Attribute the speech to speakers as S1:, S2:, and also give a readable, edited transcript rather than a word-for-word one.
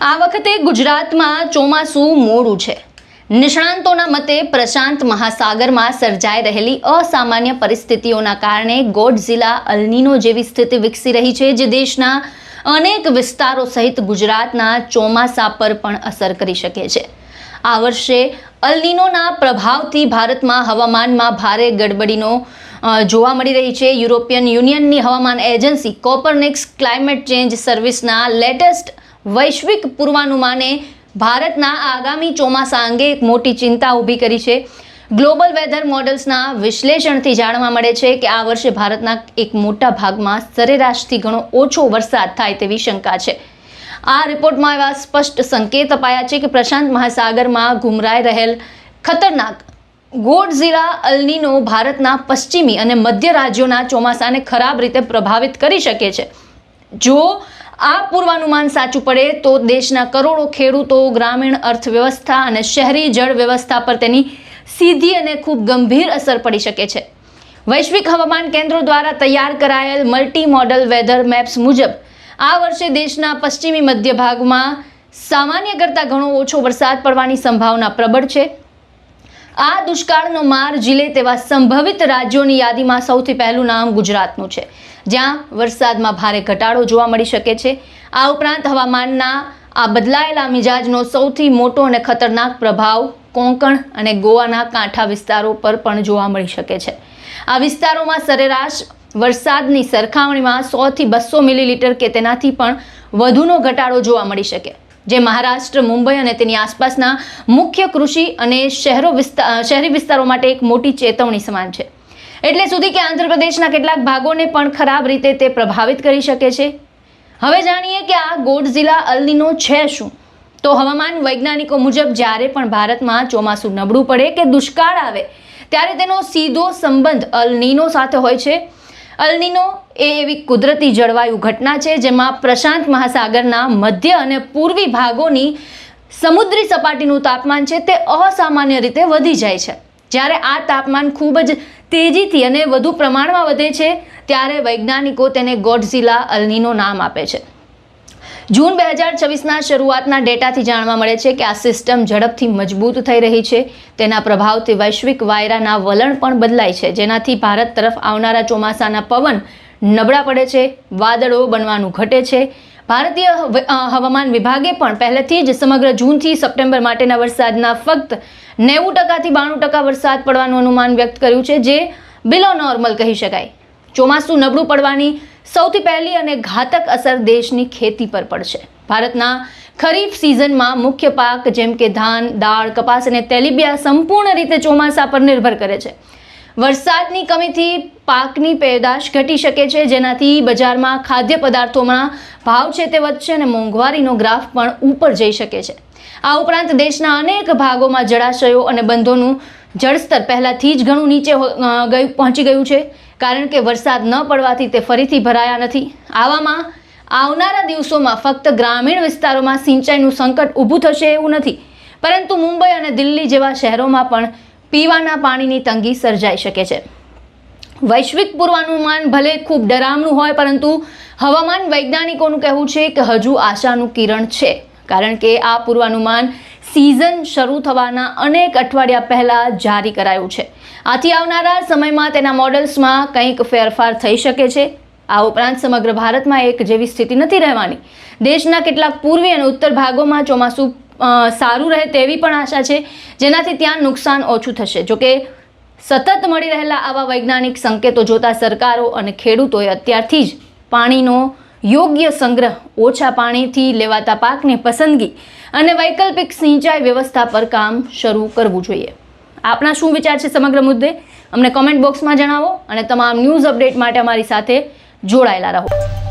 S1: આ વખતે ગુજરાતમાં ચોમાસું મોડું છે। નિષ્ણાંતોના મતે પ્રશાંત મહાસાગરમાં સર્જાઈ રહેલી અસામાન્ય પરિસ્થિતિઓના કારણે ગોડઝિલા અલ્નીનો જેવી સ્થિતિ વિકસી રહી છે, જે દેશના અનેક વિસ્તારો સહિત ગુજરાતના ચોમાસા પર પણ અસર કરી શકે છે। આ વર્ષે અલ્નીનોના પ્રભાવથી ભારતમાં હવામાનમાં ભારે ગડબડીનો જોવા મળી રહી છે। યુરોપિયન યુનિયનની હવામાન એજન્સી કોપરનિકસ ક્લાઇમેટ ચેન્જ સર્વિસના લેટેસ્ટ વૈશ્વિક પૂર્વાનુમાને ભારતના આગામી ચોમાસા અંગે એક મોટી ચિંતા ઊભી કરી છે। ગ્લોબલ વેધર મોડલ્સના વિશ્લેષણથી જાણવા મળે છે કે આ વર્ષે ભારતના એક મોટા ભાગમાં સરેરાશથી ઘણો ઓછો વરસાદ થાય તેવી શંકા છે। આ રિપોર્ટમાં એવા સ્પષ્ટ સંકેત અપાયા છે કે પ્રશાંત મહાસાગરમાં ઘૂમરાઈ રહેલ ખતરનાક ગોડઝિલા અલ્નીનો ભારતના પશ્ચિમી અને મધ્ય રાજ્યોના ચોમાસાને ખરાબ રીતે પ્રભાવિત કરી શકે છે। જો આ પૂર્વાનુમાન સાચું પડે તો દેશના કરોડો ખેડૂતો, ગ્રામીણ અર્થવ્યવસ્થા અને શહેરી જળ વ્યવસ્થા પર તેની સીધી અને ખૂબ ગંભીર અસર પડી શકે છે। વૈશ્વિક હવામાન કેન્દ્રો દ્વારા તૈયાર કરાયેલ મલ્ટી મોડલ વેધર મેપ્સ મુજબ આ વર્ષે દેશના પશ્ચિમી મધ્ય ભાગમાં સામાન્ય કરતાં ઘણો ઓછો વરસાદ પડવાની સંભાવના પ્રબળ છે। આ દુષ્કાળનો માર ઝીલે તેવા સંભવિત રાજ્યોની યાદીમાં સૌથી પહેલું નામ ગુજરાતનું છે, જ્યાં વરસાદમાં ભારે ઘટાડો જોવા મળી શકે છે। આ ઉપરાંત હવામાનના આ બદલાયેલા મિજાજનો સૌથી મોટો અને ખતરનાક પ્રભાવ કોંકણ અને ગોવાના કાંઠા વિસ્તારો પર પણ જોવા મળી શકે છે। આ વિસ્તારોમાં સરેરાશ વરસાદની સરખામણીમાં 100થી 200 મિલીલીટર કે તેનાથી પણ વધુનો ઘટાડો જોવા મળી શકે, જે મહારાષ્ટ્ર, મુંબઈ અને તેની આસપાસના મુખ્ય કૃષિ અને શહેરી વિસ્તારો માટે એક મોટી ચેતવણી સમાન છે। એટલે સુધી કે આંધ્રપ્રદેશના કેટલાક ભાગોને પણ ખરાબ રીતે તે પ્રભાવિત કરી શકે છે। હવે જાણીએ કે આ ગોડઝિલા અલ્નીનો છે શું। તો હવામાન વૈજ્ઞાનિકો મુજબ જ્યારે પણ ભારતમાં ચોમાસું નબળું પડે કે દુષ્કાળ આવે ત્યારે તેનો સીધો સંબંધ અલ્નીનો સાથે હોય છે। અલ્નીનો એ એવી કુદરતી જળવાયુ ઘટના છે જેમાં પ્રશાંત મહાસાગરના મધ્ય અને પૂર્વી ભાગોની સમુદ્રી સપાટીનું તાપમાન છે તે અસામાન્ય રીતે વધી જાય છે। જ્યારે આ તાપમાન ખૂબ જ તેજીથી અને વધુ પ્રમાણમાં વધે છે ત્યારે વૈજ્ઞાનિકો તેને ગોડઝિલા અલ્નીનો નામ આપે છે। જૂન 2026ના શરૂઆતના ડેટાથી જાણવા મળે છે કે આ સિસ્ટમ ઝડપથી મજબૂત થઈ રહી છે। તેના પ્રભાવથી વૈશ્વિક વાયરાના વલણ પણ બદલાય છે, જેનાથી ભારત તરફ આવનારા ચોમાસાના પવન નબળા પડે છે, વાદળો બનવાનું ઘટે છે। ભારતીય હવામાન વિભાગે પણ પહેલેથી જ સમગ્ર જૂનથી સપ્ટેમ્બર માટેના વરસાદના ફક્ત 90%થી 92% વરસાદ પડવાનું અનુમાન વ્યક્ત કર્યું છે, જે બિલો નોર્મલ કહી શકાય। ચોમાસું નબળું પડવાની સૌથી પહેલી અને ઘાતક અસર દેશની ખેતી પર પડશે। ભારતના ખરીફ સિઝનમાં મુખ્ય પાક જેમ કે ધાન, દાળ, કપાસ અને તેલીબિયા સંપૂર્ણ રીતે ચોમાસા પર નિર્ભર કરે છે। વરસાદની કમીથી પાકની પેદાશ ઘટી શકે છે, જેનાથી બજારમાં ખાદ્ય પદાર્થોના ભાવ છે તે વધશે અને મોંઘવારીનો ગ્રાફ પણ ઉપર જઈ શકે છે। આ ઉપરાંત દેશના અનેક ભાગોમાં જળાશયો અને બંધોનું જળસ્તર પહેલાથી જ ઘણું નીચે પહોંચી ગયું છે, કારણ કે વરસાદ ન પડવાથી તે ફરીથી ભરાયા નથી। આવામાં આવનારા દિવસોમાં ફક્ત ગ્રામીણ વિસ્તારોમાં સિંચાઈનું સંકટ ઊભું થશે એવું નથી, પરંતુ મુંબઈ અને દિલ્હી જેવા શહેરોમાં પણ પીવાના પાણીની તંગી સર્જાઈ શકે છે। વૈશ્વિક પૂર્વાનુમાન ભલે ખૂબ ડરામણું હોય, પરંતુ હવામાન વૈજ્ઞાનિકોનું કહેવું છે કે હજુ આશાનું કિરણ છે, કારણ કે આ પૂર્વાનુમાન સિઝન શરૂ થવાના અનેક અઠવાડિયા પહેલા જારી કરાયું છે। આથી આવનારા સમયમાં તેના મોડલ્સમાં કંઈક ફેરફાર થઈ શકે છે। આ ઉપરાંત સમગ્ર ભારતમાં એક જેવી સ્થિતિ નથી રહેવાની। દેશના કેટલાક પૂર્વી અને ઉત્તર ભાગોમાં ચોમાસું સારું રહે તેવી પણ આશા છે, જેનાથી ત્યાં નુકસાન ઓછું થશે। જોકે સતત મળી રહેલા આવા વૈજ્ઞાનિક સંકેતો જોતા સરકારો અને ખેડૂતોએ અત્યારથી જ પાણીનો યોગ્ય સંગ્રહ, ઓછા પાણીથી લેવાતા પાકની પસંદગી અને વૈકલ્પિક સિંચાઈ વ્યવસ્થા પર કામ શરૂ કરવું જોઈએ। આપના શું વિચાર છે સમગ્ર મુદ્દે? અમને કોમેન્ટ બોક્સમાં જણાવો અને તમામ ન્યૂઝ અપડેટ માટે અમારી સાથે જોડાયેલા રહો।